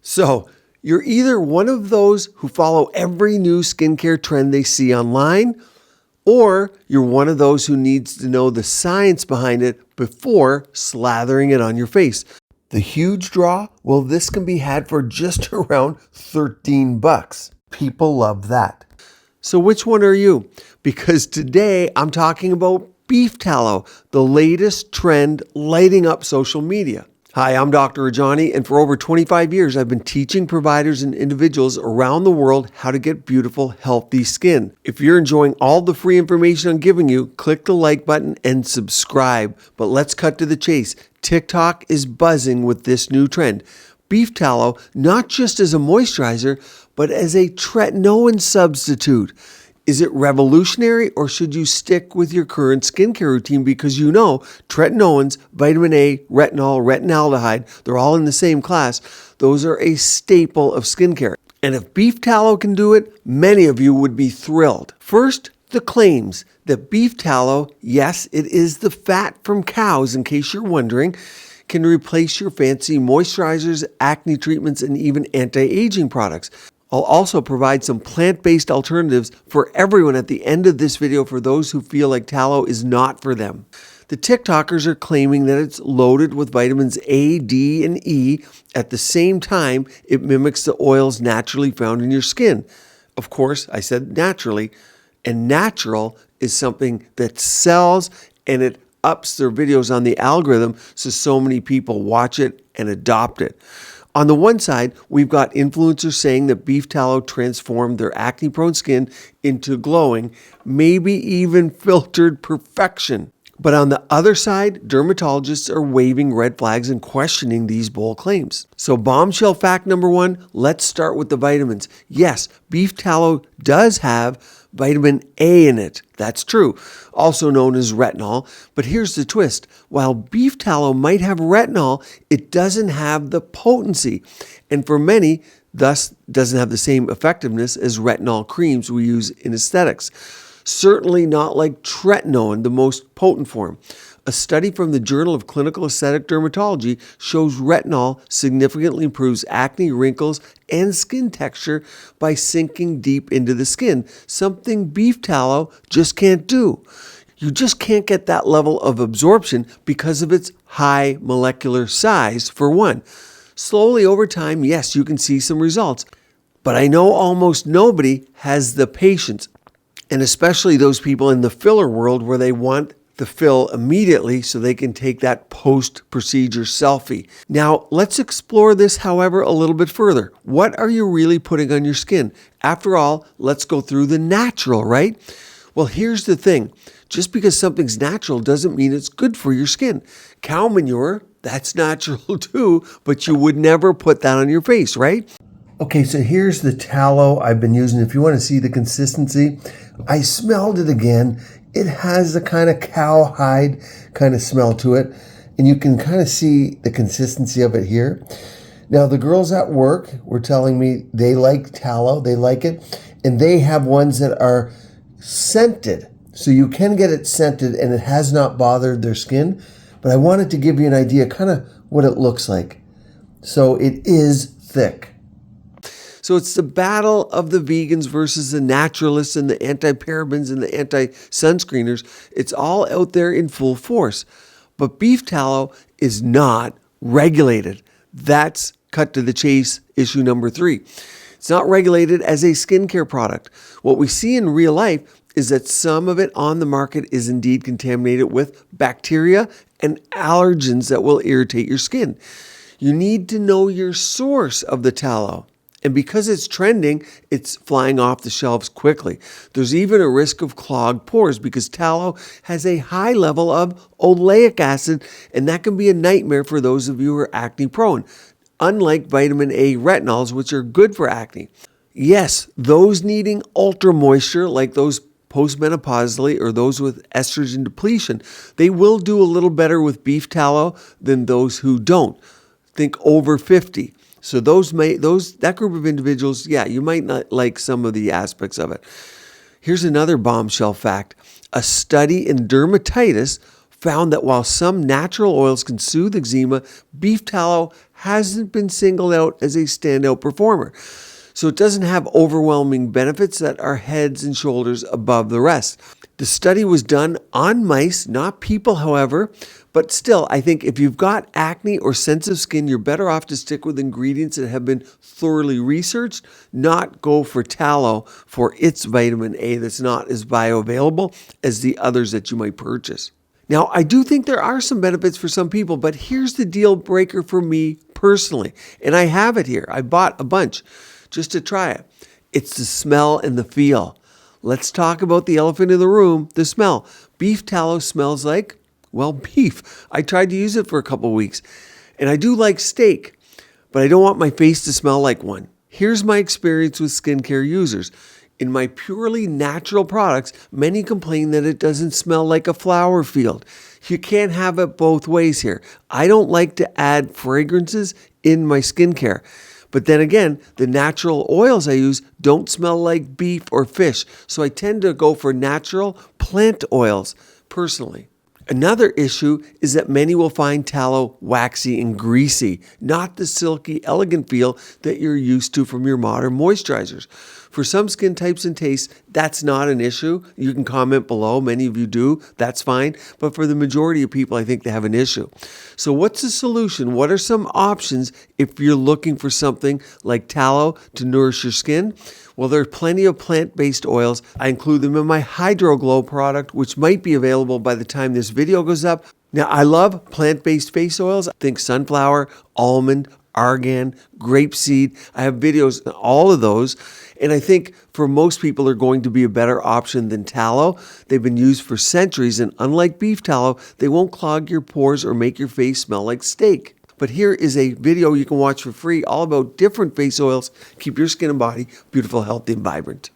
So, you're either one of those who follow every new skincare trend they see online, or you're one of those who needs to know the science behind it before slathering it on your face. The huge draw? Well, this can be had for just around $13. People love that. So which one are you? Because today I'm talking about beef tallow, the latest trend lighting up social media. Hi, I'm Dr. Rajani, and for over 25 years, I've been teaching providers and individuals around the world how to get beautiful, healthy skin. If you're enjoying all the free information I'm giving you, click the like button and subscribe. But let's cut to the chase. TikTok is buzzing with this new trend. Beef tallow, not just as a moisturizer, but as a tretinoin substitute. Is it revolutionary, or should you stick with your current skincare routine because you know tretinoins, vitamin A, retinol, retinaldehyde, they're all in the same class. Those are a staple of skincare. And if beef tallow can do it, many of you would be thrilled. First, the claims that beef tallow, yes, it is the fat from cows, in case you're wondering, can replace your fancy moisturizers, acne treatments, and even anti-aging products. I'll also provide some plant-based alternatives for everyone at the end of this video for those who feel like tallow is not for them. The TikTokers are claiming that it's loaded with vitamins A, D, and E. At the same time, it mimics the oils naturally found in your skin. Of course, I said naturally, and natural is something that sells, and it ups their videos on the algorithm so many people watch it and adopt it. On the one side, we've got influencers saying that beef tallow transformed their acne-prone skin into glowing, maybe even filtered perfection. But on the other side, dermatologists are waving red flags and questioning these bold claims. So bombshell fact number one, let's start with the vitamins. Yes, beef tallow does have vitamin A in it. That's true, also known as retinol. But here's the twist. While beef tallow might have retinol, it doesn't have the potency. And for many, thus doesn't have the same effectiveness as retinol creams we use in aesthetics. Certainly not like tretinoin, the most potent form. A study from the Journal of Clinical Aesthetic Dermatology shows retinol significantly improves acne, wrinkles, and skin texture by sinking deep into the skin, something beef tallow just can't do. You just can't get that level of absorption because of its high molecular size, for one. Slowly over time, yes, you can see some results, but I know almost nobody has the patience, and especially those people in the filler world where they want the fill immediately so they can take that post-procedure selfie. Now, let's explore this, however, a little bit further. What are you really putting on your skin? After all, let's go through the natural, right? Well, here's the thing. Just because something's natural doesn't mean it's good for your skin. Cow manure, that's natural too, but you would never put that on your face, right? Okay, so here's the tallow I've been using. If you want to see the consistency, I smelled it again. It has a kind of cowhide kind of smell to it, and you can kind of see the consistency of it here. Now, the girls at work were telling me they like tallow, they like it, and they have ones that are scented. So you can get it scented, and it has not bothered their skin, but I wanted to give you an idea kind of what it looks like. So it is thick. So it's the battle of the vegans versus the naturalists and the anti-parabens and the anti-sunscreeners. It's all out there in full force. But beef tallow is not regulated. That's cut to the chase, issue number 3. It's not regulated as a skincare product. What we see in real life is that some of it on the market is indeed contaminated with bacteria and allergens that will irritate your skin. You need to know your source of the tallow. And because it's trending, it's flying off the shelves quickly. There's even a risk of clogged pores because tallow has a high level of oleic acid, and that can be a nightmare for those of you who are acne prone, unlike vitamin A retinols, which are good for acne. Yes, those needing ultra moisture, like those postmenopausally or those with estrogen depletion, they will do a little better with beef tallow than those who don't. Think over 50. So that group of individuals, yeah, you might not like some of the aspects of it. Here's another bombshell fact. A study in dermatitis found that while some natural oils can soothe eczema, beef tallow hasn't been singled out as a standout performer. So it doesn't have overwhelming benefits that are heads and shoulders above the rest. The study was done on mice, not people, however, but still, I think if you've got acne or sensitive skin, you're better off to stick with ingredients that have been thoroughly researched, not go for tallow for its vitamin A that's not as bioavailable as the others that you might purchase. Now, I do think there are some benefits for some people, but here's the deal breaker for me personally, and I have it here. I bought a bunch just to try it. It's the smell and the feel. Let's talk about the elephant in the room, the smell. Beef tallow smells like, well, beef. I tried to use it for a couple of weeks, and I do like steak, but I don't want my face to smell like one. Here's my experience with skincare users. In my purely natural products, many complain that it doesn't smell like a flower field. You can't have it both ways here. I don't like to add fragrances in my skincare. But then again, the natural oils I use don't smell like beef or fish, so I tend to go for natural plant oils personally. Another issue is that many will find tallow waxy and greasy, not the silky, elegant feel that you're used to from your modern moisturizers. For some skin types and tastes, that's not an issue. You can comment below. Many of you do. That's fine. But for the majority of people, I think they have an issue. So what's the solution? What are some options if you're looking for something like tallow to nourish your skin? Well, there are plenty of plant-based oils. I include them in my Hydro Glow product, which might be available by the time this video goes up. Now, I love plant-based face oils. I think sunflower, almond, argan, grapeseed. I have videos on all of those. And I think for most people are going to be a better option than tallow. They've been used for centuries, and unlike beef tallow, they won't clog your pores or make your face smell like steak. But here is a video you can watch for free all about different face oils. Keep your skin and body beautiful, healthy, and vibrant.